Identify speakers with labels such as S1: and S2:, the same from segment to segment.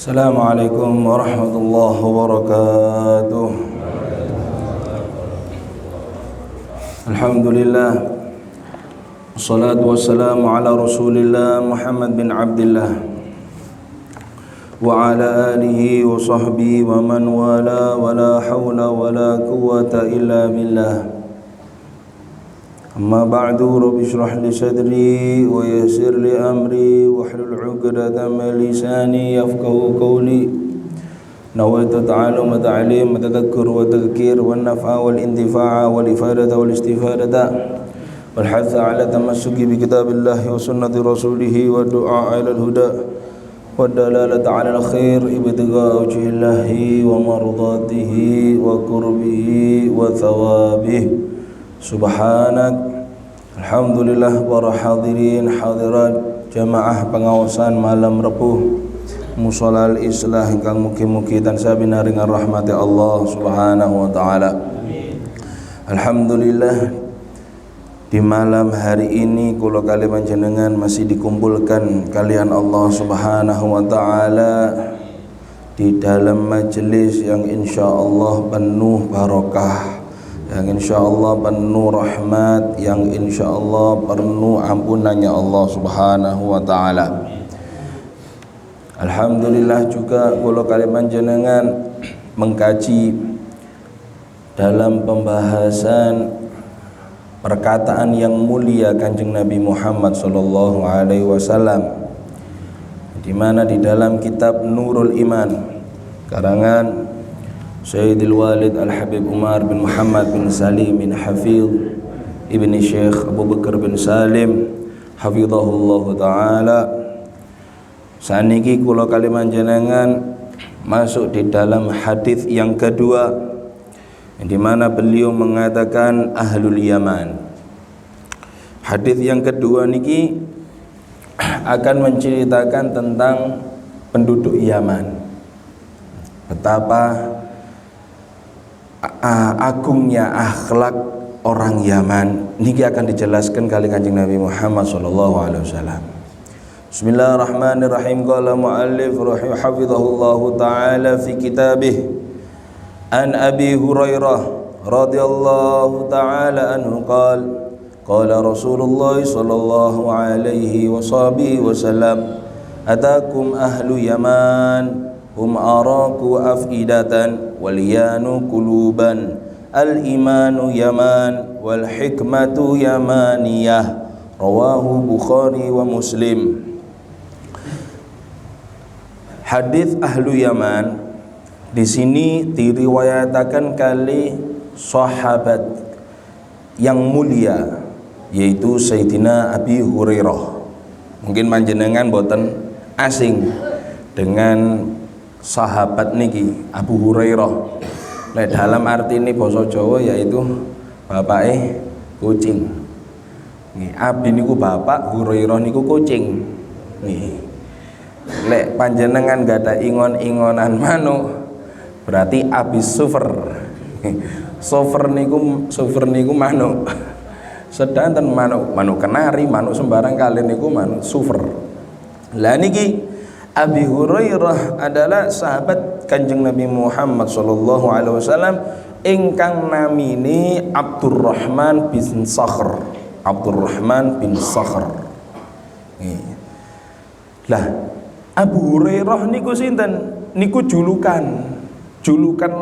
S1: Assalamualaikum warahmatullahi wabarakatuh. Alhamdulillah, wassalatu wassalamu ala rasulillah Muhammad bin Abdillah wa ala alihi wa sahbihi wa man wala wa la hawla wa la quwwata illa billah. Amma ba'du, rabbi shrah li sadri wa yassir li amri wahlul 'uqdatam min lisani yafqahu qawli. Nawaitu ta'allum wa ta'lim wa tadhakkur wa tadhkir wa naf'a wal intifa'a wal ifadata wal istifadata wal hatha 'ala tamassuki bi kitabillahi wa sunnati rasulih wa du'a 'ala al-huda wa dalalata 'ala al-khair ibtigha'a wajhillahi wa mardatihi wa qurbihi wa thawabihi. Subhanak, alhamdulillah para hadirin hadirat jamaah pengawasan malam Rebuh Musholal Islah ingkang mugi-mugi tansah binaringan rahmati Allah Subhanahu wa taala. Alhamdulillah, di malam hari ini kula kali panjenengan masih dikumpulkan kalian Allah Subhanahu wa taala di dalam majelis yang insyaallah penuh barokah, yang insyaallah penuh rahmat, yang insyaallah penuh ampunannya Allah Subhanahu wa taala. Alhamdulillah juga kula kali panjenengan mengkaji dalam pembahasan perkataan yang mulia Kanjeng Nabi Muhammad sallallahu alaihi wasallam, di mana di dalam kitab Nurul Iman karangan Sayyidil Walid Al-Habib Umar bin Muhammad bin Salim bin Hafidh Ibni Syekh Abu Bakar bin Salim hafidhahullah ta'ala. Saniki kula kali panjenengan masuk di dalam hadis yang kedua, di mana beliau mengatakan Ahlul Yaman. Hadis yang kedua niki akan menceritakan tentang penduduk Yaman, betapa agungnya akhlak orang Yaman. Niki akan dijelaskan kali Kanjeng Nabi Muhammad sallallahu alaihi wasallam. Bismillahirrahmanirrahim. Qala muallif rahimahullahu taala fi kitabih an Abi Hurairah radhiyallahu taala anhu qala qala Rasulullah sallallahu alaihi wasallam atakum ahlu Yaman hum araku afidatan wal yanu quluban al imanu yaman wal hikmatu yamaniyah. Rawahu Bukhari wa Muslim. Hadis ahlu Yaman di sini diriwayatkan kali sahabat yang mulia, yaitu Sayyidina Abi Hurairah. Mungkin panjenengan boten asing dengan sahabat niki Abu Hurairah. Nah, dalam arti ini basa Jawa yaitu bapake kucing. Nggih, Abi niku bapak, Hurairah niku kucing. Nggih. Lek panjenengan gak ada ingon-ingonan manuk, berarti Abi Sufr. Sufr niku manuk. Sedanten manuk kenari, manuk sembarang kali niku manuk Sufr. Lah niki Abi Hurairah adalah sahabat Kanjeng Nabi Muhammad sallallahu alaihi wasallam ingkang namine Abdurrahman bin Sakhr. Abdurrahman bin Sakhr. Lah, Abu Hurairah niku sinten? Niku julukan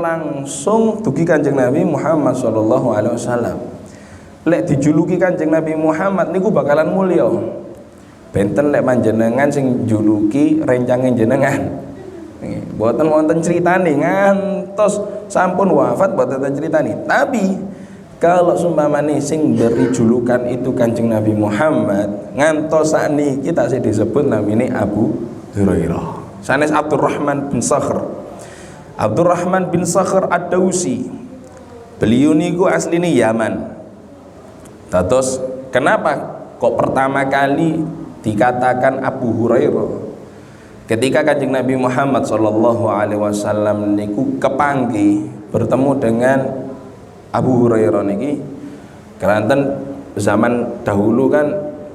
S1: langsung dugi Kanjeng Nabi Muhammad sallallahu alaihi wasallam. Lek dijuluki Kanjeng Nabi Muhammad niku bakalan mulya. Benten lek panjenengan sing juluki rencange jenengan. Mboten wonten critane ngantos sampun wafat mboten wonten critane. Tapi kalau sumpamane sing beri julukan itu Kanjeng Nabi Muhammad, ngantos sakniki tasih disebut namine Abu Hurairah. Sanes Abdurrahman bin Sakhr. Abdurrahman bin Sakhr Ad-Dausi. Beliau niku asline Yaman. Terus kenapa kok pertama kali dikatakan Abu Hurairah? Ketika Kanjeng Nabi Muhammad sallallahu alaihi wasallam niku kepanggih bertemu dengan Abu Hurairah niki, keranten zaman dahulu kan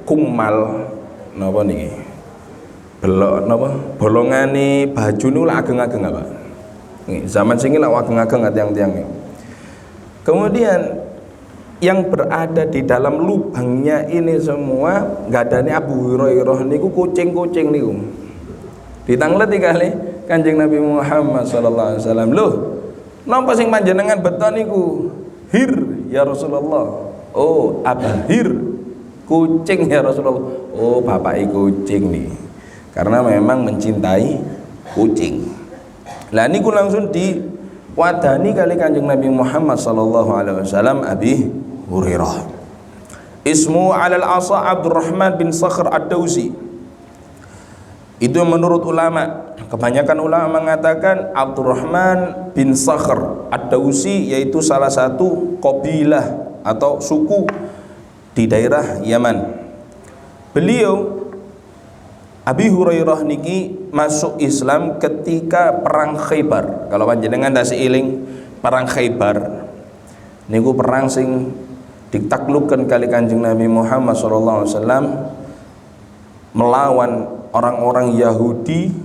S1: kumal napa niki belok napa bolongane baju niku lak ageng-ageng apa. Nggih, zaman sing lak ageng-ageng tiang-tiang. Kemudian yang berada di dalam lubangnya ini semua gadane Abu Hurairah niku kucing-kucing niku. Ditangleti kali Kanjeng Nabi Muhammad sallallahu alaihi wasallam. Loh, napa sing panjenengan beton niku? Hir ya Rasulullah. Oh, abahir. Kucing ya Rasulullah. Oh, bapak kucing nih. Karena memang mencintai kucing. Lah niku langsung diwadani kali Kanjeng Nabi Muhammad sallallahu alaihi wasallam Abi Hurairah. Ismu alal asa Abdurrahman bin Sakhr Ad-Dausi. Itu menurut ulama, kebanyakan ulama mengatakan Abdurrahman bin Sakhr Ad-Dausi yaitu salah satu qabilah atau suku di daerah Yaman. Beliau Abi Hurairah niki masuk Islam ketika perang Khaybar. Kalau panjenengan tasih iling perang Khaybar niku perang sing ditaklukkan kali Kanjeng Nabi Muhammad sallallahu alaihi wasallam melawan orang-orang Yahudi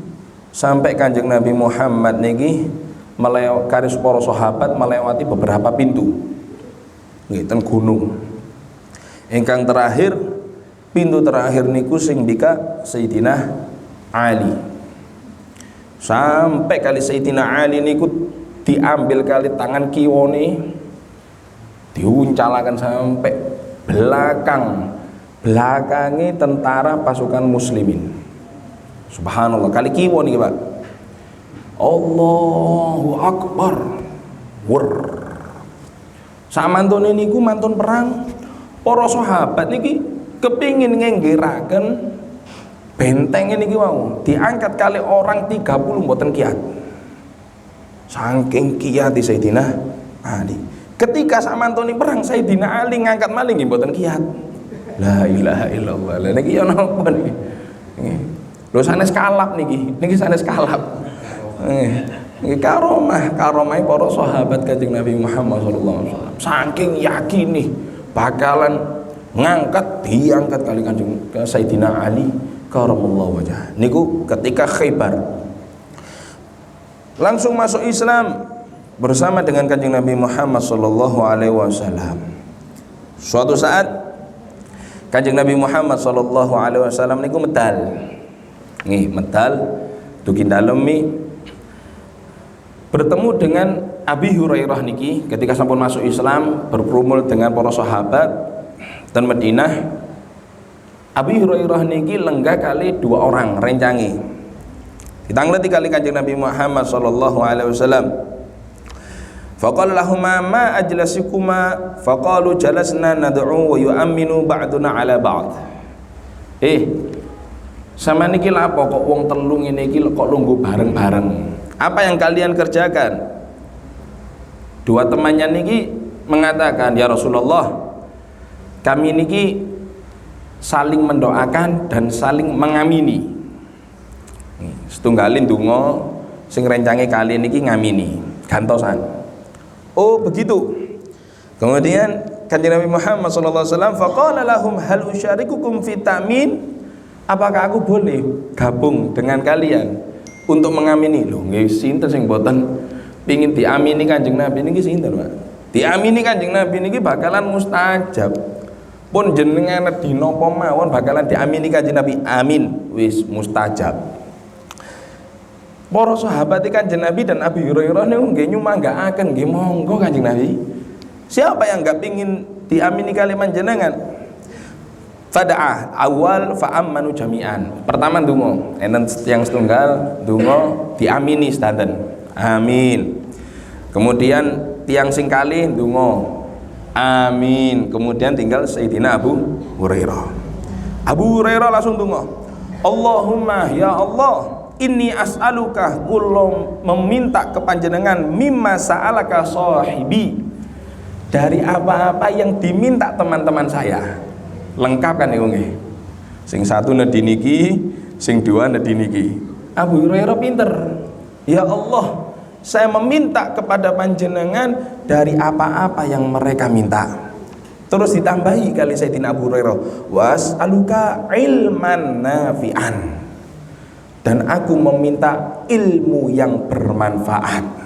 S1: sampai Kanjeng Nabi Muhammad niki melewati para sahabat melewati beberapa pintu. Nggih ten gunung. Ingkang terakhir pintu terakhir niku sing bika Sayyidina Ali. Sampai kali Sayyidina Ali niku diambil kali tangan kiwone diuncalakan sampai belakangnya tentara pasukan muslimin. Subhanallah, kali kiwo niki Pak. Allahu Akbar. Wur. Samantune niku mantun perang, para sahabat niki kepingin ngenggiraken benteng niki wau, diangkat kali orang 30 mboten kiat. Saking kiat Sayyidina Ali. Ketika samantune perang Sayyidina Ali ngangkat maling nggih mboten kiat. La ilaha illallah. Lah niki ya napa niki? Nggih. Lho sanes kalap niki sanes kalap. Nggih karomah para sahabat Kanjeng Nabi Muhammad sallallahu alaihi wasallam. Saking yakini bakalan diangkat kali Kanjeng Sayyidina Ali karamallahu wajah. Niku ketika Khaybar. Langsung masuk Islam bersama dengan Kanjeng Nabi Muhammad sallallahu alaihi wasallam. Suatu saat Kanjeng Nabi Muhammad sallallahu alaihi wasallam niku medal. Nggih, medal dugi dalem bertemu dengan Abi Hurairah niki ketika sampun masuk Islam, berperumul dengan para sahabat dan Madinah. Abi Hurairah niki lenggah kali 2 orang rencangi. Ditangleti kali Kanjeng Nabi Muhammad sallallahu alaihi wasallam. Faqala lahumma ma ajlasikuma faqalu jalasna nad'u wa yu'minu ba'duna ala ba'd. Sama niki lapo kok wong telu ngene iki kok lungguh bareng-bareng. Apa yang kalian kerjakan? 2 temannya niki mengatakan, ya Rasulullah, kami niki saling mendoakan dan saling mengamini. Setunggalin donga sing rencange kali niki ngamini, gantosan. Oh begitu. Kemudian Kanjeng Nabi Muhammad sallallahu alaihi wasallam faqala lahum hal usyarikukum fi ta'min? Apakah aku boleh gabung dengan kalian untuk mengamini? Lho nggih sinten sing mboten pengin diamini Kanjeng Nabi niki sinten, Pak? Diamini Kanjeng Nabi niki bakalan mustajab. Pun jenengan dina apa mawon bakalan diamini Kanjeng Nabi. Amin, wis mustajab. Para sahabat Kanjeng Nabi dan Abi Hurairah niku nggih nyumanggaaken nggih monggo Kanjeng Nabi. Siapa yang enggak pengin diamini kalimat jenengan? Fada'ah awal fa'ammanu jami'an. Pertama donga, enten yang setunggal donga diamini sedanten. Amin. Kemudian tiang sing kalih donga. Amin. Kemudian tinggal Sayyidina Abu Hurairah. Abu Hurairah langsung donga. Allahumma ya Allah, inni as'aluka kula meminta kepanjenengan mimma sa'alaka sahibi, dari apa-apa yang diminta teman-teman saya. Lengkap kan niku nggih. Sing satu nedhi niki, sing dua nedhi niki. Abu Hurairah pinter. Ya Allah, saya meminta kepada panjenengan dari apa-apa yang mereka minta. Terus ditambahi kali Sayyidina Abu Hurairah, was'aluka ilman nafi'an. dan aku meminta ilmu yang bermanfaat.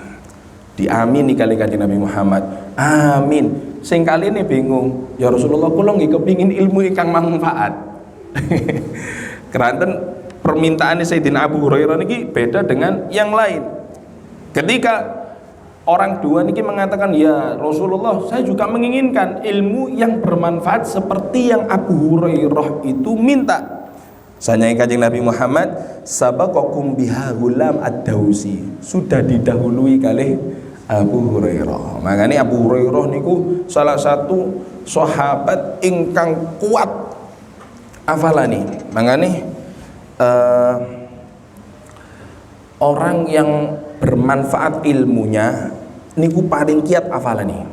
S1: Diamini kali Kanjeng Nabi Muhammad. Amin. Sing kali ini bingung, ya Rasulullah kula nggih kepingin ilmu ingkang manfaat. Keranten permintaan Sayyidina Abu Hurairah niki beda dengan yang lain. Ketika orang dua niki mengatakan, ya Rasulullah, saya juga menginginkan ilmu yang bermanfaat seperti yang Abu Hurairah itu minta. Sanya Kanjeng Nabi Muhammad, sabaqakum biha Ghulam ad-Dausi, sudah didahului kali Abu Hurairah. Makanya Abu Hurairah niku salah satu sahabat ingkang kuat afalani. Makanya orang yang bermanfaat ilmunya niku paling kiat afalani.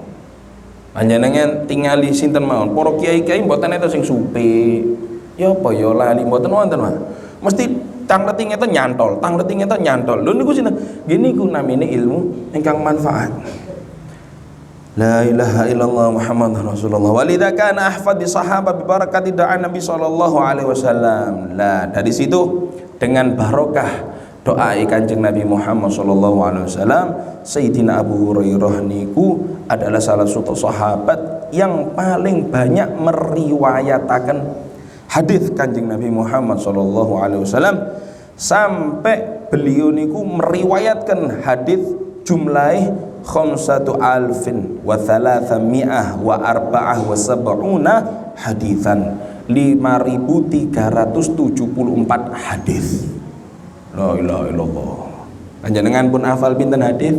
S1: Panjenengan tingali sinten mawon, para kiai-kiai mboten enten sing supe. Ya apa ya lali mboten wonten mah. Mesti tang leting itu nyantol, tang leting itu nyantol. Lho niku sinten? Gini ku namine ilmu ingkang manfaat. La ilaha illallah Muhammadur Rasulullah. Walidza kana ahfadhi sahabat bi barakati doa Nabi sallallahu alaihi wasallam. Lah dari situ dengan barokah doa Kanjeng Nabi Muhammad sallallahu alaihi wasallam, Sayyidina Abu Hurairah niku adalah salah satu sahabat yang paling banyak meriwayataken hadis Kanjeng Nabi Muhammad sallallahu alaihi wasallam, sampai beliau niku meriwayatkan hadis jumlah khamsatu alfin wa thalathami'ah wa arba'ah wa sab'una hadithan, 5374 hadis. La ilaha illallah. Panjenengan pun hafal pinten hadis?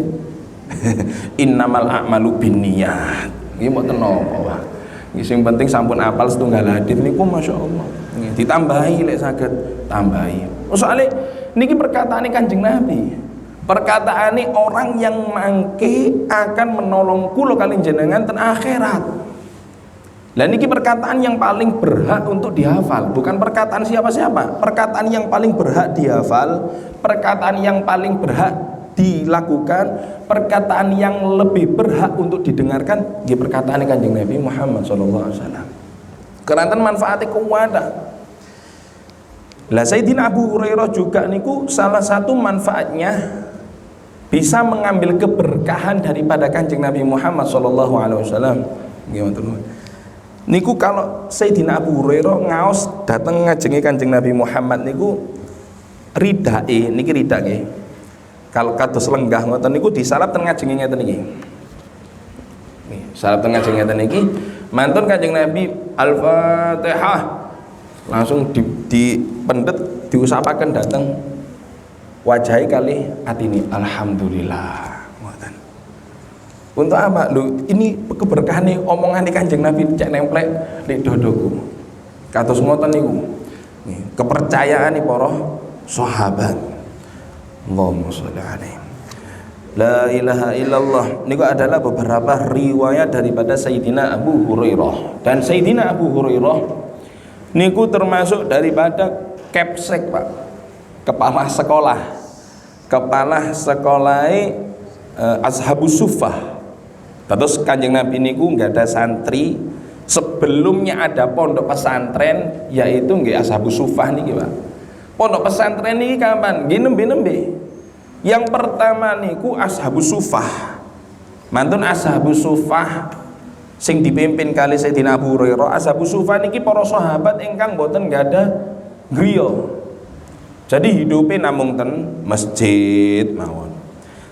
S1: Innamal a'malu binniyat. Nggih mboten napa wae. Sing penting sampun apal setunggal hadis niku masyaallah. Nggih ditambahi lek saged tambahi. Soale niki perkataane Kanjeng Nabi. Perkataane orang yang mangke akan menolong kula kalian jenengan ten akhirat. Lah niki perkataan yang paling berhak untuk dihafal, bukan perkataan siapa-siapa. Perkataan yang paling berhak dihafal, perkataan yang paling berhak dilakukan, perkataan yang lebih berhak untuk didengarkan, nggih perkataan Kanjeng Nabi Muhammad sallallahu alaihi wasallam. Keranten manfaate kuwata. Lah Sayyidina Abu Hurairah juga niku salah satu manfaatnya bisa mengambil keberkahan daripada Kanjeng Nabi Muhammad sallallahu alaihi wasallam. Niku kalau Sayyidina Abu Hurairah ngaos dateng ngajengi Kanjeng Nabi Muhammad niku ridae niki ridak nggih. Kalau kados lenggah ngoten niku disalap ten ngajengi ngeten iki. Nggih, salap ten ngajengi ngeten iki, mantun Kanjeng Nabi Al-Fatihah. Langsung dipendet diusapaken dateng wajahi kali atini alhamdulillah. Untuk apa? Lho, ini keberkahan nih omongan Kanjeng Nabi cek nemplek di dodoku. Kados ngoten niku. Kepercayaan nih para sahabat. Allahumma sholli alaihi. La ilaha illallah. Niku adalah beberapa riwayat daripada Sayyidina Abu Hurairah. Dan Sayyidina Abu Hurairah niku termasuk daripada kepsek, Pak. Kepala sekolah. Kepala sekolah Ashabus Suffah. Terus Kanjeng Nabi niku nggak ada santri sebelumnya ada pondok pesantren, yaitu nggih Ashabus Suffah niki, Pak. Pondok pesantren niki kapan? Nggih nembe-nembe. Yang pertama niku Ashabus Suffah. Mantun Ashabus Suffah sing dipimpin kali Sayyidina Abu Hurairah. Ashabus Suffah niki para sahabat ingkang boten nggak ada griya. Jadi hidupnya namung ten masjid mawon.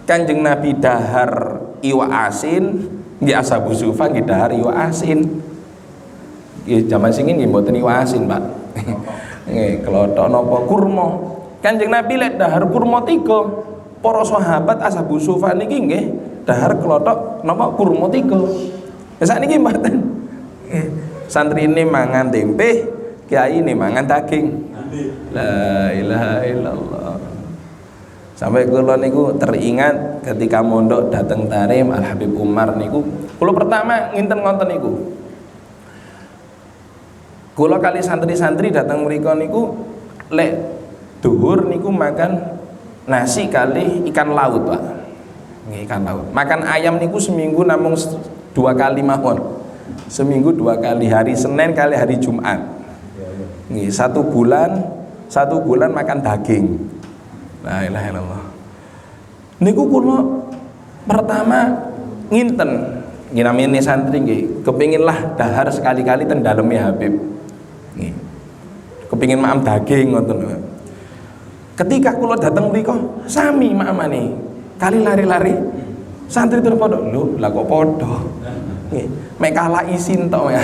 S1: Kanjeng Nabi dahar iwa asin, nggih Ashabus Suffah nggih dahar iwa asin. Nggih jaman sing nggih mboten iwa asin, Pak. Nggih klothok napa kurma. Kanjeng Nabi lek dahar kurma 3. Para sahabat Ashabus Suffah niki nggih dahar klothok napa kurma 3. Sakniki mboten. Santri ini mangan tempe, kiai ini mangan daging. La ilaha illallah. Sampai kula niku teringat ketika mondok dateng Tarim Al Habib Umar niku, kula pertama nginten ngonten niku. Kula kali santri-santri datang mriko niku lek duhur niku makan nasi kali ikan laut, Pak. Nggih ikan laut. Makan ayam niku seminggu namung 2 kali mawon. Seminggu 2 kali, hari Senin kali hari Jumat. Nggih, 1 bulan makan daging. La ilaha illallah. Niku kula pertama nginten namine santri nggih, kepingin lah dahar sekali-kali ten daleme Habib. Nggih. Kepingin maam daging ngoten. Ketika kula dateng mriku sami maamane. Kali lari-lari santri ten pondok. Lho, lah kok padha. Nggih, mek kalah isin tok ya.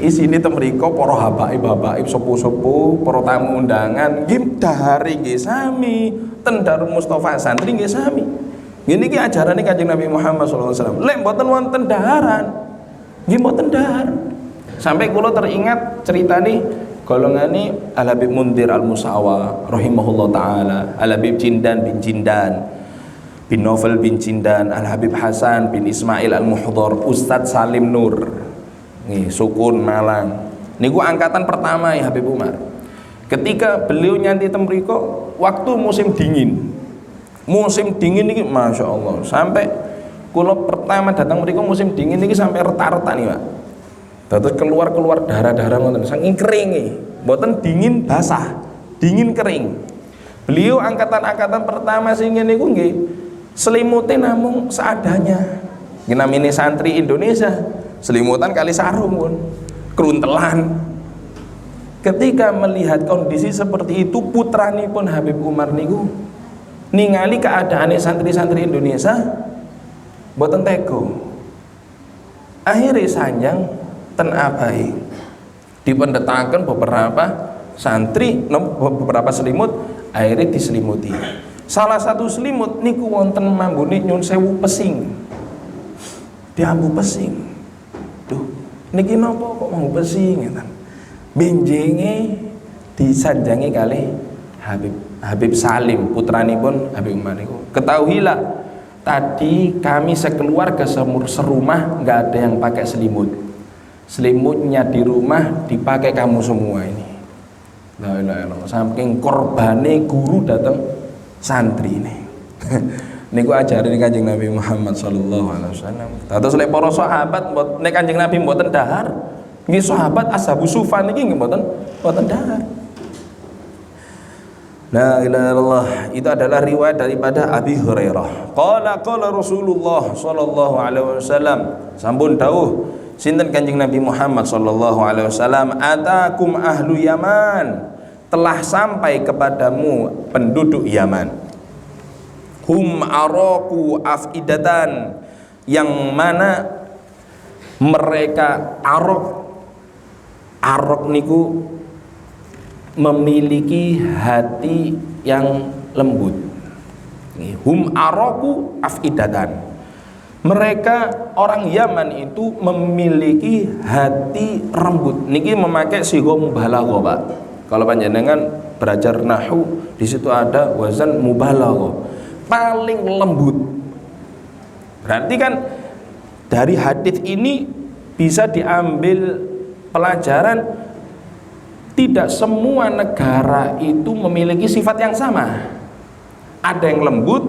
S1: Isine ten mriku para habaib-habaib sepuh-sepuh, para tamu undangan nggih dahare nggih sami, ten Darul Mustofa santri nggih sami. Ngene iki ajarane Kanjeng Nabi Muhammad sallallahu alaihi wasallam. Lek mboten wonten daharan, nggih mboten dahar. Sampai kula teringat ceritane golongane Al Habib Mundir Al Musawa rahimahullah taala, Al Habib Jindan bin Jindan, bin Novel bin Jindan, Al Habib Hasan bin Ismail Al Muhdhar, Ustadz Salim Nur. Nih, Sukun Malang. Niku angkatan pertama ya Habib Umar. Ketika beliau nyanti teng mriku waktu musim dingin. Musim dingin ini Masya Allah, sampai kula pertama datang mriku musim dingin ini sampai reta-reta nih Pak. Terus keluar darah-darah ngoten saking keringe. Mboten dingin basah, dingin kering. Beliau angkatan pertama sing ngene niku nggih selimute namung seadanya. Nggih namine santri Indonesia, selimutan kali sarung pun keruntelan. Ketika melihat kondisi seperti itu, putranipun Habib Umar niku ningali keadaan santri-santri Indonesia mboten tega. Akhirnya sanjang ten abai dipendetaken beberapa santri beberapa selimut, akhirnya diselimuti. Salah satu selimut niku wonten mambune nyun sewu pesing. Diambu pesing. Duh, niki napa kok mambu pesing ngeten. Benjenge disanjangi kali Habib Salim, putranipun Habib Umar niku. Ketahuilah, tadi kami sekeluarga serumah nggak ada yang pakai selimut. Selimutnya di rumah dipakai kamu semua ini. La ilaha illallah. Saking korbane guru datang santri ini. Niku ajaran Kanjeng Nabi Muhammad sallallahu alaihi wasallam. Terus lek para sahabat nek Kanjeng Nabi mboten dahar, nggih sahabat Ashabus Suffa niki nggih mboten dahar. La ilaha illallah. Itu adalah riwayat daripada Abi Hurairah. Qala Rasulullah sallallahu alaihi wasallam. Sampun dawuh sinten Kanjeng Nabi Muhammad sallallahu alaihi wasallam, atakum ahlu Yaman, telah sampai kepadamu penduduk Yaman. Hum araku afidatan, yang mana mereka arok niku memiliki hati yang lembut. Hum araku afidatan, mereka orang Yaman itu memiliki hati lembut. Niki memakai sigo mubalaghah Pak. Kalau panjenengan belajar nahwu, di situ ada wazan mubalaghah, paling lembut. Berarti kan dari hadis ini bisa diambil pelajaran, tidak semua negara itu memiliki sifat yang sama. Ada yang lembut,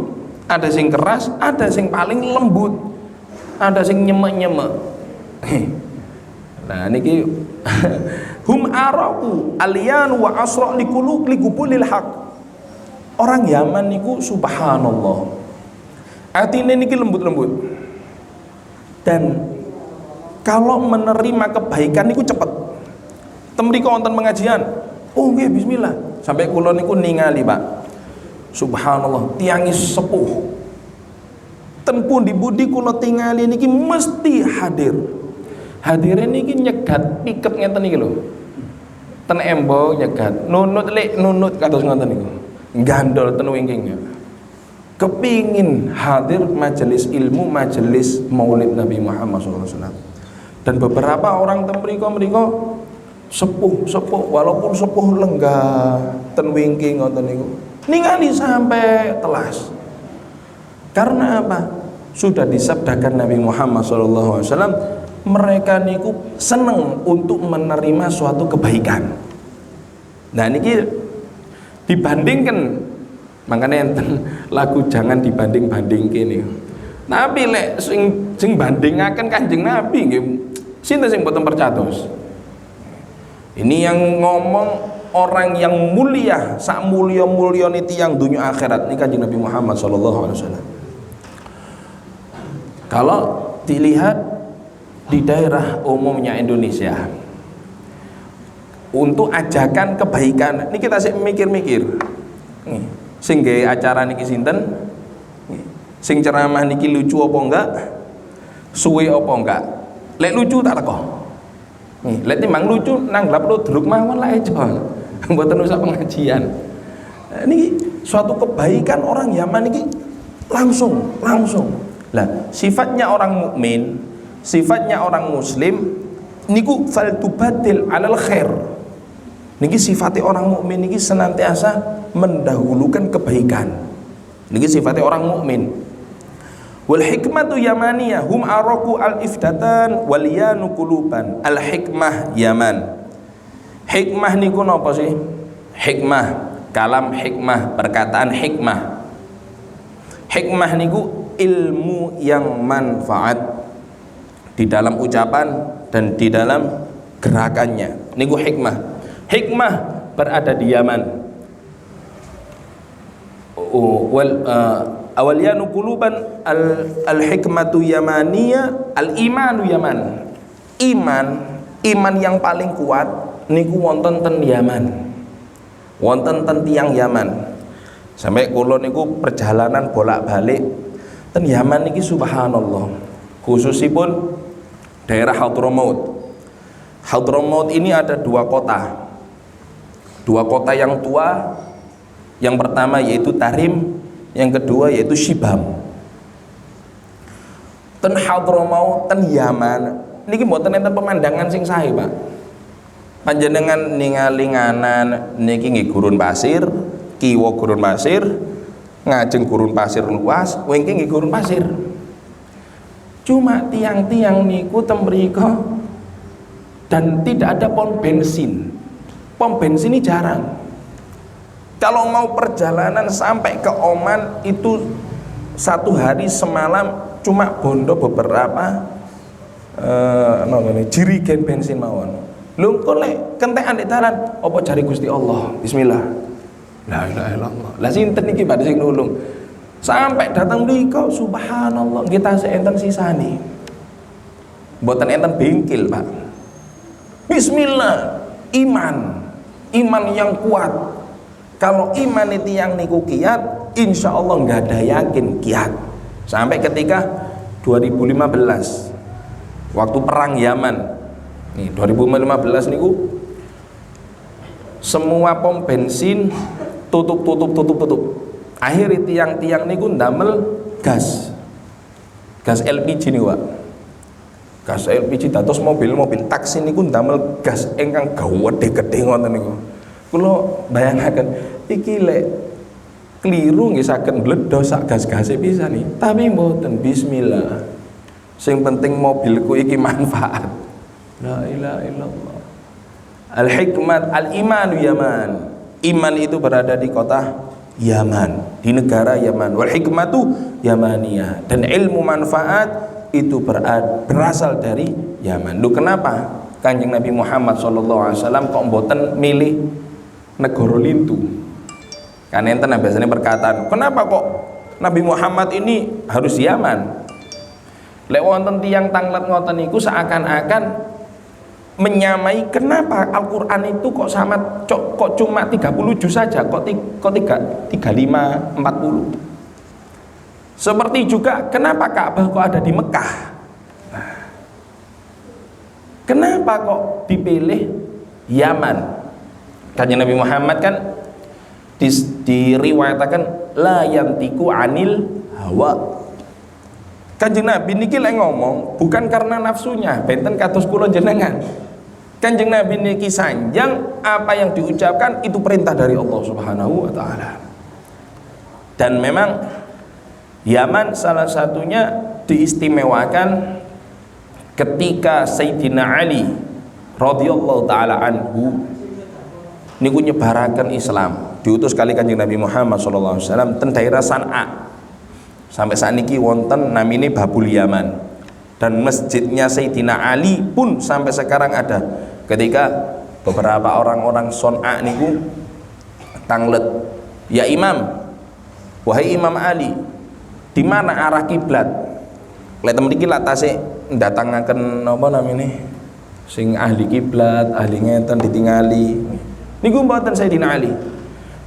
S1: ada yang keras, ada yang paling lembut, ada yang nyemek-nyemek. Nah niki hum araku aliyan wa asra likubulil haq. Orang Yaman niku subhanallah, atine niki lembut-lembut, dan kalau menerima kebaikan niku cepet. Temriko wonten pengajian, oh nggih bismillah, sampai kula niku ningali Pak, subhanallah, tiangi sepuh ten pundi-pundi kula tingali niki mesti hadir. Hadire niki nyegat piket ngeten niki lho, ten embo nyegat nunut kados ngoten niku, gandol ten wingking. Kepingin hadir majelis ilmu, majelis maulid Nabi Muhammad SAW. Dan beberapa orang temriko sepuh walaupun sepuh lenggah ten wingking ngoten niku ningali sampai telas. Karena apa? Sudah disabdakan Nabi Muhammad SAW, mereka niku seneng untuk menerima suatu kebaikan. Nah niki dibandingkan, makanya enten lagu jangan dibanding-bandingke niku. Tapi lek sing bandingaken Kanjeng Nabi nggih sinten sing boten percatos. Ini yang ngomong orang yang mulia, sak mulia-mulia niti yang dunia akhirat ini Kanjeng Nabi Muhammad SAW. Kalau dilihat di daerah umumnya Indonesia, untuk ajakan kebaikan, ini kita sih mikir-mikir, sing gawe acara niki sinten, sing ceramah niki lucu apa enggak, suwe apa enggak, lek lucu tak teko, lek timbang lucu nang lap ludruk mawon lah aja, mboten usah pengajian. Ini suatu kebaikan orang Yaman niki langsung. Lah, sifatnya orang mukmin, sifatnya orang muslim niku fal tubadil alal khair. Niki sifatnya orang mukmin niki senantiasa mendahulukan kebaikan. Niki sifatnya orang mukmin. Wal hikmatu yamaniyah hum araku al ifdatan wal yanu quluban. Al hikmah Yaman. Hikmah niku napa sih? Hikmah, kalam hikmah, perkataan hikmah. Hikmah niku ilmu yang manfaat di dalam ucapan dan di dalam gerakannya. Niku hikmah. Hikmah berada di Yaman. Awaliyanu quluban al hikmatu yamaniyah, al imanu Yaman. Iman yang paling kuat niku wonten ten Yaman. Wonten ten tiyang Yaman. Sampai kula niku perjalanan bolak-balik ten Yaman niki subhanallah, khususipun daerah Hadramaut. Hadramaut ini ada dua kota yang tua. Yang pertama yaitu Tarim, yang kedua yaitu Shibam. Ten Hadramaut, ten Yaman niki mboten enten pemandangan sing sae, Pak. Panjenengan ningali nganan niki nggih gurun pasir, kiwa gurun pasir, ngajeng gurun pasir luas, wengke nggih gurun pasir. Cuma tiang-tiang niku tembriko dan tidak ada pom bensin. Pom bensin ini jarang. Kalau mau perjalanan sampai ke Oman itu satu hari semalam cuma bondo beberapa jirigen bensin mawon. Lho kok lek kentekan di dalan apa cari Gusti Allah. Bismillah. La ilaha illallah. Lah sinten iki badhe sing nulung. Sampai datang mriko subhanallah kita seenten sisane. Mboten enten bengkel, Pak. Bismillah. Iman yang kuat. Kalau iman itu yang niku kiat, insya Allah nggak ada yakin kiat. Sampai ketika 2015 waktu perang Yaman, nih 2015 niku semua pom bensin tutup. Akhirnya tiang-tiang niku ndamel gas LPG nih, Pak. Gas LPG dados mobil taksi niku ndamel gas ingkang gawedhe-gedhe ngoten niku. Kula bayangaken iki lek kliru nggih saged mbledhos sak gas-gase pisan nih. Tapi mboten, bismillah. Sing penting mobilku iki manfaat. La ilaha illallah. Al-hikmat al-imanu Yaman. Iman itu berada di kota Yaman, di negara Yaman. Wal hikmatu yamaniyah. Dan ilmu manfaat itu berasal dari Yaman. Duh, kenapa Kanjeng Nabi Muhammad SAW kok mboten milih negara lintu? Kan enten biasanya perkataan, kenapa kok Nabi Muhammad ini harus Yaman? Lek wonten tiyang tanglet ngoten niku seakan-akan menyamai kenapa Al-Qur'an itu kok cuma 30 juz saja, kok 35, 40. Seperti juga kenapa Ka'bah kok ada di Mekah? Kenapa kok dipilih Yaman? Kanjeng Nabi Muhammad kan diriwayatakan la yantiku anil hawa. Kanjeng Nabi niki lek ngomong bukan karena nafsunya, benten kados kula jenengan. Kanjeng Nabi niki sanjang apa yang diucapkan itu perintah dari Allah Subhanahu wa taala. Dan memang Yaman salah satunya diistimewakan ketika Sayyidina Ali radhiyallahu taala anhu niku nyebaraken Islam, diutus kali Kanjeng Nabi Muhammad sallallahu alaihi wasallam ten daerah San'a. Sampai saat niki wonten namine Babul Yaman. Dan masjidnya Sayyidina Ali pun sampai sekarang ada. Ketika beberapa orang-orang Son'a niku tanglet, ya Imam, wahai Imam Ali, di mana arah kiblat? Lek temen iki latase ndatangaken napa namine sing ahli kiblat, ahli ngeten ditingali. Niku mboten Sayyidina Ali.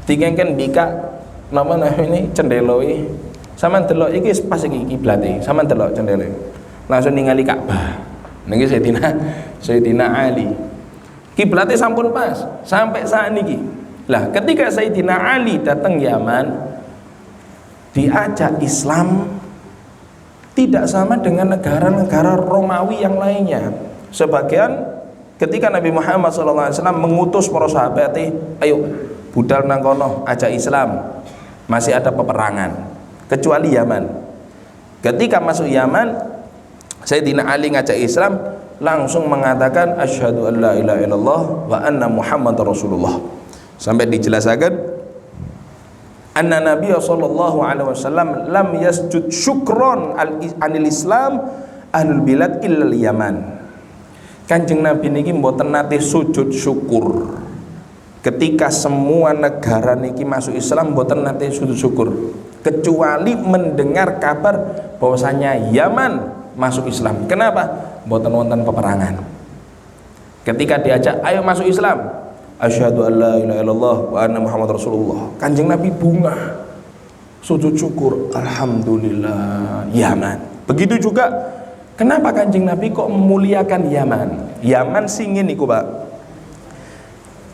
S1: Dikengken bika napa namine cendelo iki. Sampeyan delok iki pas iki kiblate, sampeyan delok cendelo. Langsung ningali Ka'bah. Niki Sayyidina Ali. Kiblatnya sampun pas sampai saat niki. Lah ketika Sayyidina Ali datang Yaman, diajak Islam tidak sama dengan negara-negara Romawi yang lainnya. Sebagian ketika Nabi Muhammad SAW mengutus para sahabat, ayo budal nang kono ajak Islam, masih ada peperangan. Kecuali Yaman. Ketika masuk Yaman, Sayyidina Ali ngajak Islam, langsung mengatakan asyhadu an la ilaha illallah wa anna Muhammadar Rasulullah. Sampai dijelaskan anna Nabiya sallallahu alaihi wasallam lam yasjud syukron anil Islam ahlul bilad illal Yaman. Kanjeng Nabi niki mboten nate sujud syukur. Ketika semua negara niki masuk Islam mboten nate sujud syukur, kecuali mendengar kabar bahwasanya Yaman masuk Islam. Kenapa? Mboten wonten peperangan. Ketika diajak ayo masuk Islam, asyhadu an la ilaha illallah wa anna Muhammadar Rasulullah, Kanjeng Nabi bunga sujud syukur, alhamdulillah Yaman. Begitu juga kenapa Kanjeng Nabi kok memuliakan Yaman? Yaman singin niku Pak,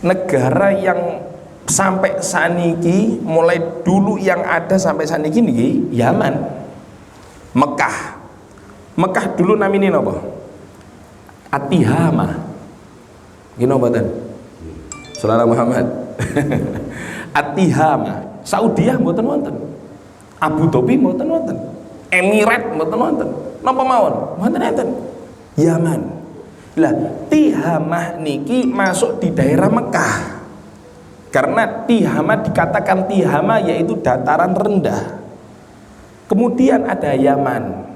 S1: negara yang sampai saniki, mulai dulu yang ada sampai saniki niki Yaman. Mekah dulu namine napa? At-Tihama. Gino mboten? Saudara Muhammad. At-Tihama. Saudiah mboten wonten. Abu Dhabi mboten wonten. Emirat mboten wonten. Napa mawon? Mboten enten. Yaman. Lah, Tihamah niki masuk di daerah Mekah. Karena Tihama dikatakan Tihama yaitu dataran rendah. Kemudian ada Yaman.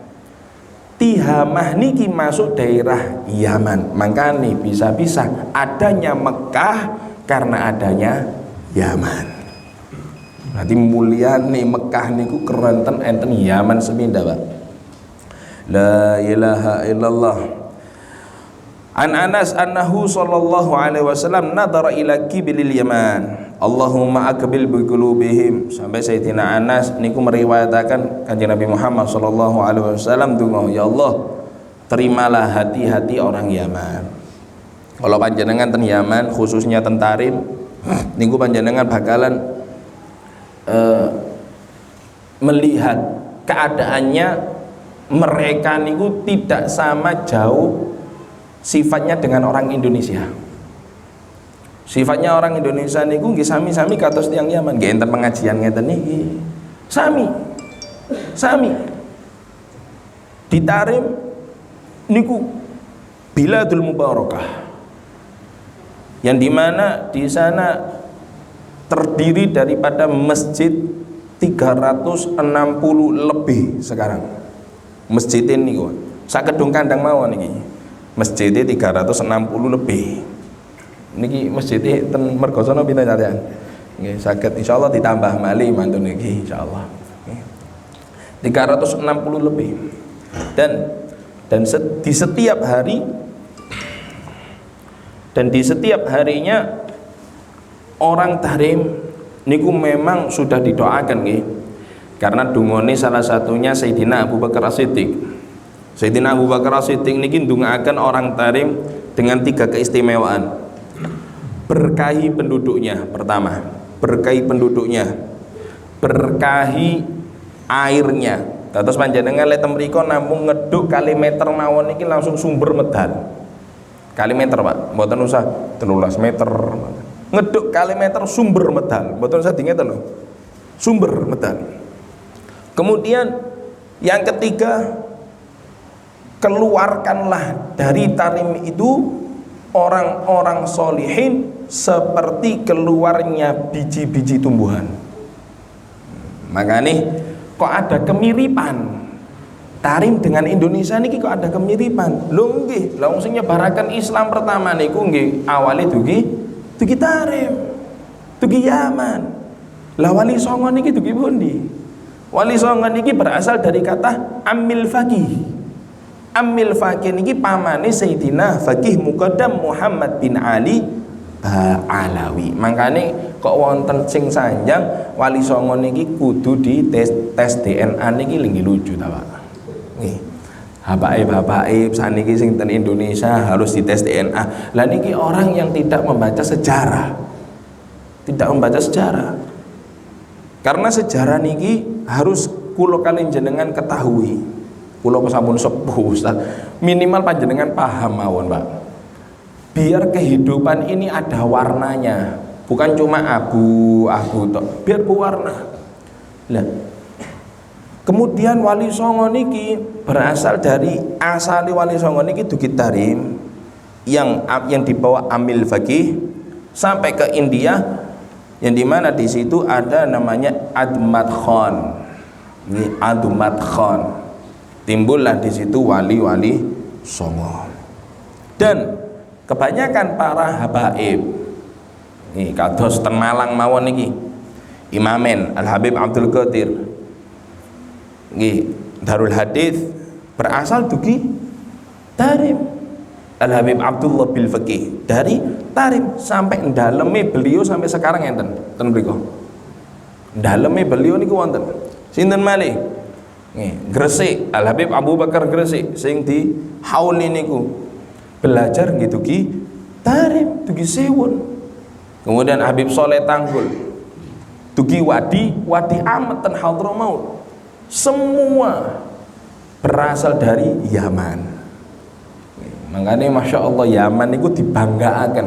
S1: Tihamah niki masuk daerah Yaman. Makanya bisa-bisa adanya Mekah karena adanya Yaman. Berarti mulyane Mekah niku kerenten enten Yaman semindah, Pak. La ilaha illallah. An Anas annahu sallallahu alaihi wasallam nadara ila qiblil Yaman. Allahumma aqbil bi qulubihim. Sampai Sayyidina Anas niku meriwayatkan Kanjeng Nabi Muhammad sallallahu alaihi wasallam donga, ya Allah, terimalah hati-hati orang Yaman. Kalau panjenengan ten Yaman, khususnya ten Tarim, niku panjenengan bakalan melihat keadaannya mereka niku tidak sama jauh sifatnya dengan orang Indonesia. Sifatnya orang Indonesia niku nggih sami-sami kados tiyang Yaman, nggih enten pengajian ngeten niki. Sami. Di Tarim niku Biladul Mubarakah. Yang dimana di sana terdiri daripada masjid 360 lebih sekarang. Masjid ini kok. Sak gedung kandang mawon niki. Masjidnya 360 lebih. Niki masjidnya ten mergosono pinten sampean? Nggih, saged insyaallah ditambah malih mantun niki insyaallah. 360 lebih. Dan di setiap hari dan di setiap harinya orang Tarim niku memang sudah didoakan nggih. Karena dungane salah satunya Sayyidina Abu Bakar As-Siddiq. Sayyidina Abu Bakar As-Siddiq niki ndongaaken orang Tarim dengan 3 keistimewaan. Berkahi penduduknya pertama, berkahi penduduknya, berkahi airnya. Terus panjenengan lek mriko namung ngeduk kali meter mawon iki langsung sumber medal. Kali meter, Pak, mboten usah 13 meter. Ngeduk kali meter sumber medal, mboten usah dingeten lho. Sumber medal. Kemudian yang ketiga, keluarkanlah dari Tarim itu orang-orang solihin seperti keluarnya biji-biji tumbuhan. Makanya kok ada kemiripan Tarim dengan Indonesia niki kok ada kemiripan. Lho nggih, lha wong sing nyebaraken Islam pertama niku nggih awale dugi Tarim. Dugi Yaman. Lah Wali Songo niki dugi pundi? Wali Songo niki berasal dari kata Amil Faqih. Amil Faqih niki pamane Sayyidina Faqih Muqaddam Muhammad bin Ali Alawi. Makane kok wonten sing sanjang Wali Songo niki kudu di tes DNA niki lagi lucu ta, Pak. Nggih. Habaib saniki sing ten Indonesia harus dites DNA. Lah niki orang yang tidak membaca sejarah. Tidak membaca sejarah. Karena sejarah niki harus kula kalian jenengan ketahui. Kula sampun sepuh Ustaz. Minimal panjenengan paham mawon, Pak. Biar kehidupan ini ada warnanya. Bukan cuma abu-abu tok. Biar berwarna. Lah kemudian Wali Songo niki berasal dari asali Wali Songo niki dugi Tarim yang dibawa Amil Faqih sampai ke India, yang dimana di situ ada namanya Admat Khan. Ini Admat Khan. Timbullah di situ wali-wali Songo. Dan kebanyakan para habaib nih kados ten Malang mawon niki Imamen Al Habib Abdul Qadir nggih Darul Hadis berasal dugi Tarim. Al Habib Abdullah bil Faqih dari Tarim sampai daleme beliau sampai sekarang enten ten mriku. Daleme beliau niku wonten sinten malih? Nggih, Gresik Al Habib Abu Bakar Gresik sing di Hauli niku belajar nggih dugi Tarim, dugi Sewun. Kemudian Habib Soleh Tanggul dugi Wadi Amet ten Hadramaut. Semua berasal dari Yaman. Makanya Masya Allah Yaman itu dibanggakan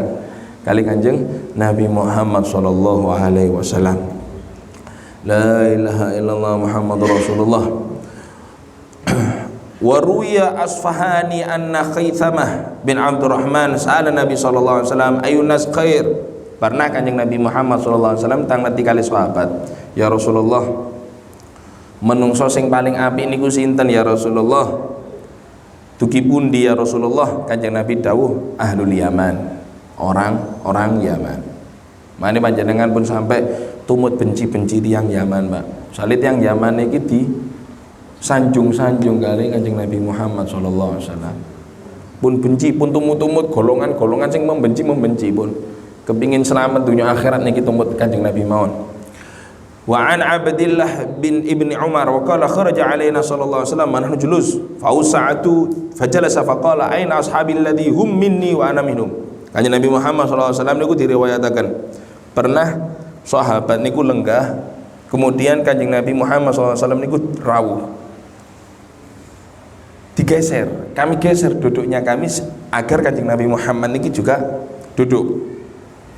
S1: kali Kanjeng Nabi Muhammad sallallahu alaihi wasallam. La ilaha illallah Muhammadur Rasulullah. Wa ruya Asfahani anna Khaythamah bin Abdurrahman sa'ala Nabi sallallahu alaihi wasallam ayun nas khair. Pernah Kanjeng Nabi Muhammad sallallahu alaihi wasallam tang kali sahabat, ya Rasulullah, menungso sing paling apik niku sinten ya Rasulullah? Dugi pundi ya Rasulullah? Kanjeng Nabi dawuh ahlul Yaman, orang Yaman. Mane panjenengan pun sampai tumut benci-benci tiyang Yaman, Pak. Salit yang Yaman iki di sanjung-sanjung kali Kanjeng Nabi Muhammad sallallahu alaihi wasallam. Pun benci, pun tumut-tumut golongan-golongan sing membenci pun. Kepingin selamat dunia akhirat niki tumut Kanjeng Nabi mawon. Wa an Abdillah bin Ibni Umar wa qala kharaja alaina sallallahu alaihi wasallam nahnu julus fa usa'atu fajalasa fa qala aina ashabil ladzi hum minni wa ana minhum. Kanjeng Nabi Muhammad sallallahu alaihi wasallam niku diriwayataken pernah sahabat niku lenggah, kemudian Kanjeng Nabi Muhammad sallallahu alaihi wasallam niku rawuh. Digeser, kami geser duduknya kami agar Kanjeng Nabi Muhammad niki juga duduk.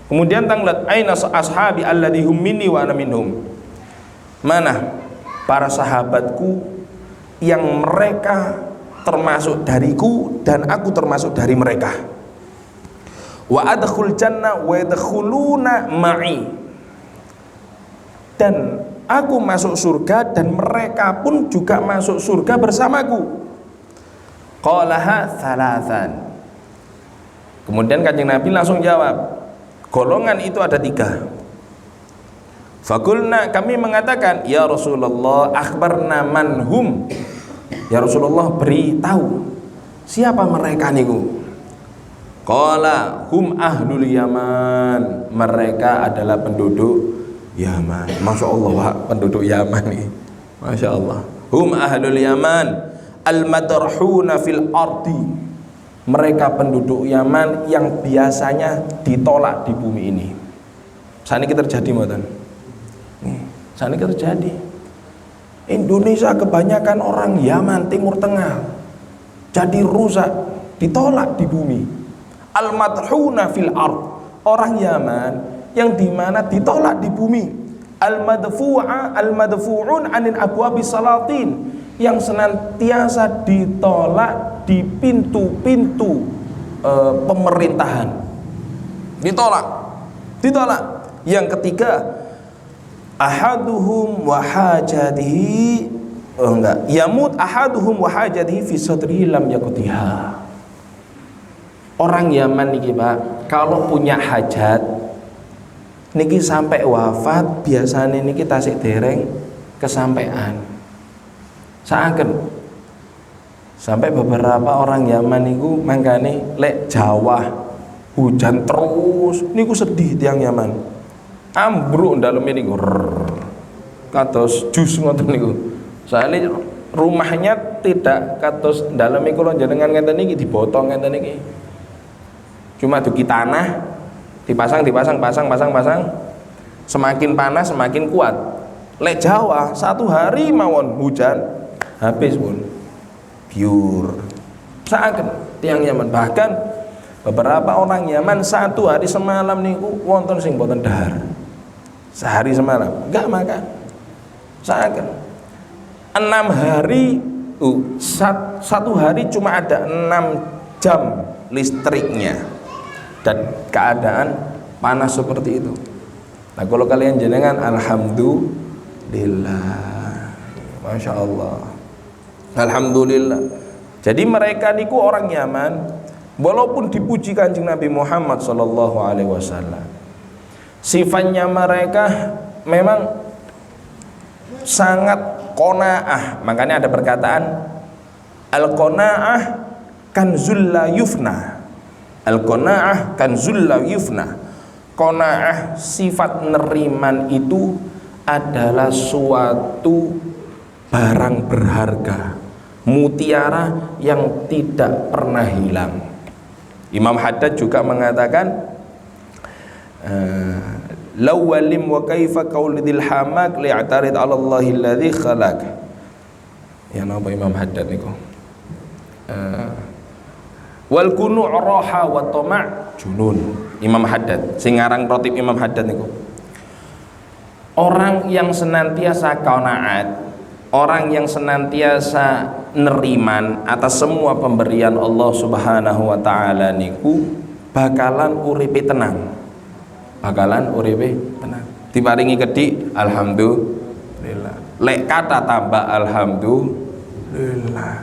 S1: Kemudian tanglet aina ashabi alladzi hum minni wa ana minhum. Mana para sahabatku yang mereka termasuk dariku dan aku termasuk dari mereka. Wa adkhul jannah wa yadkhuluna ma'i. Dan aku masuk surga dan mereka pun juga masuk surga bersamaku. Qalaha thalathan. Kemudian Kanjeng Nabi langsung jawab, golongan itu ada 3. Fakulna, kami mengatakan, ya Rasulullah akhbarna manhum. Ya Rasulullah beritahu siapa mereka niku. Qala hum ahlul Yaman. Mereka adalah penduduk Yaman. Masya Allah, Pak, penduduk Yaman nih. Masya Allah. Hum ahlul Yaman al-madarhuna fil ardi. Mereka penduduk Yaman yang biasanya ditolak di bumi ini. Saat ini terjadi mboten? Saat ini terjadi. Indonesia kebanyakan orang Yaman Timur Tengah jadi rusak, ditolak di bumi. Al-madhuna fil ard, orang Yaman yang dimana ditolak di bumi. Al-madfu'un anin abwabis salatin, yang senantiasa ditolak di pintu-pintu pemerintahan. Ditolak. Yang ketiga, ahaduhum wa hajatihi enggak, yamut ahaduhum wa hajatihi fi sadrihi lam yakutiha. Orang Yaman niki Pak, kalau punya hajat niki sampai wafat biasanya niki tasik dereng kesampaian. Saken sampai beberapa orang Yaman niku mangkane lek Jawa hujan terus niku sedih tiang Yaman. Ambruk daleme niku. Kados jus ngoten niku. Soalnya rumahnya tidak kados daleme kula jenengan ngeten niki dibotong ngeten niki. Cuma duki tanah dipasang. Semakin panas semakin kuat. Lek Jawa satu hari mawon hujan habis pun biur. Saken tiang Yaman, bahkan beberapa orang Yaman satu hari semalam niku wonten sing boten dahar. Sehari semalam enggak makan. Saken 6 hari satu hari cuma ada 6 jam listriknya dan keadaan panas seperti itu. Nah kalau kalian jenengan alhamdulillah, masya Allah, alhamdulillah. Jadi mereka niku orang Yaman, walaupun dipuji Kanjeng Nabi Muhammad sallallahu alaihi wasallam, sifatnya mereka memang sangat qanaah. Makanya ada perkataan al-qanaah kanzul la yufna. Al-qanaah kanzul la yufna. Qanaah, sifat neriman itu adalah suatu barang berharga, mutiara yang tidak pernah hilang. Imam Haddad juga mengatakan lawalim wa kaifa qaulidil hamak li'tarid 'ala Allahi alladhi khalaq. Ya napa Imam Haddad niku? Wal kunu raha wa tama' junun. Imam Haddad sing aran Ratib Imam Haddad niku. Orang yang senantiasa qanaat, orang yang senantiasa neriman atas semua pemberian Allah Subhanahu wa taala niku bakalan uripe tenang. Bakalan uripe tenang. Diparingi kedhi alhamdulillah. Lek kata tambah alhamdulillah.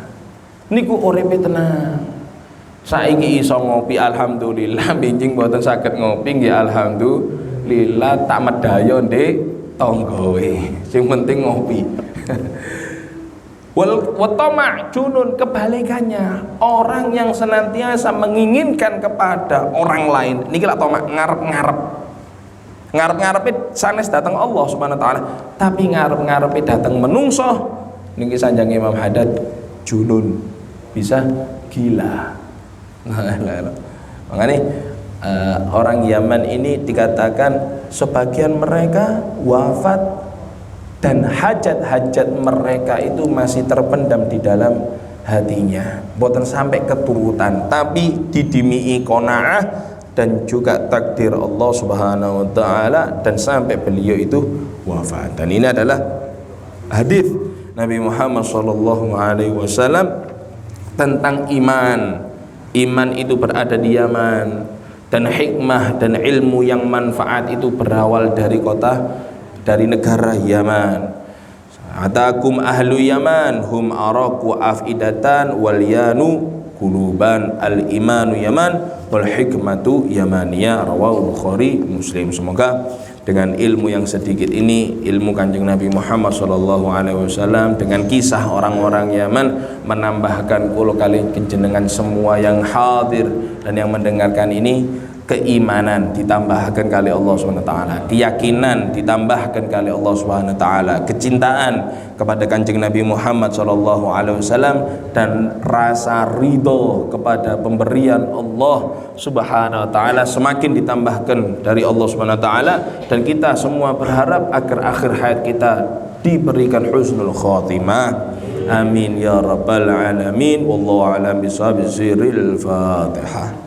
S1: Niku uripe tenang. Saiki iso ngopi alhamdulillah, benjing mboten saged ngopi nggih alhamdulillah, tak medaya ndek tanggawe. Sing penting ngopi. Wa tama' junun, kebalikannya, orang yang senantiasa menginginkan kepada orang lain niki lak tama' ngarep-ngarep. Ngarep-ngarepe sanes datang Allah Subhanahu wa taala, tapi ngarep-ngarepe datang menungso niki sanjang Imam Haddad junun, bisa gila. Makanya orang Yaman ini dikatakan sebagian mereka wafat dan hajat-hajat mereka itu masih terpendam di dalam hatinya, boten sampai keturutan, tapi didimi'i qanaah dan juga takdir Allah Subhanahu wa taala dan sampai beliau itu wafat. Dan ini adalah hadis Nabi Muhammad sallallahu alaihi wasallam tentang iman. Iman itu berada di Yaman, dan hikmah dan ilmu yang manfaat itu berawal dari negara Yaman. Atakum ahlu Yaman hum araku afidatan wal yanu kuluban, al imanu Yaman wal hikmatu Yamaniyah, rawahu Bukhari Muslim. Semoga dengan ilmu yang sedikit ini, ilmu Kanjeng Nabi Muhammad SAW dengan kisah orang-orang Yaman, menambahkan kula kali jenengan semua yang hadir dan yang mendengarkan ini keimanan ditambahkan kali Allah Subhanahu wa taala, keyakinan ditambahkan kali Allah Subhanahu wa taala, kecintaan kepada Kanjeng Nabi Muhammad sallallahu alaihi wasallam dan rasa ridho kepada pemberian Allah Subhanahu wa taala semakin ditambahkan dari Allah Subhanahu wa taala, dan kita semua berharap agar akhir hayat kita diberikan husnul khatimah. Amin ya rabbal alamin. Wallahu a'lam bishawab. Fatihah.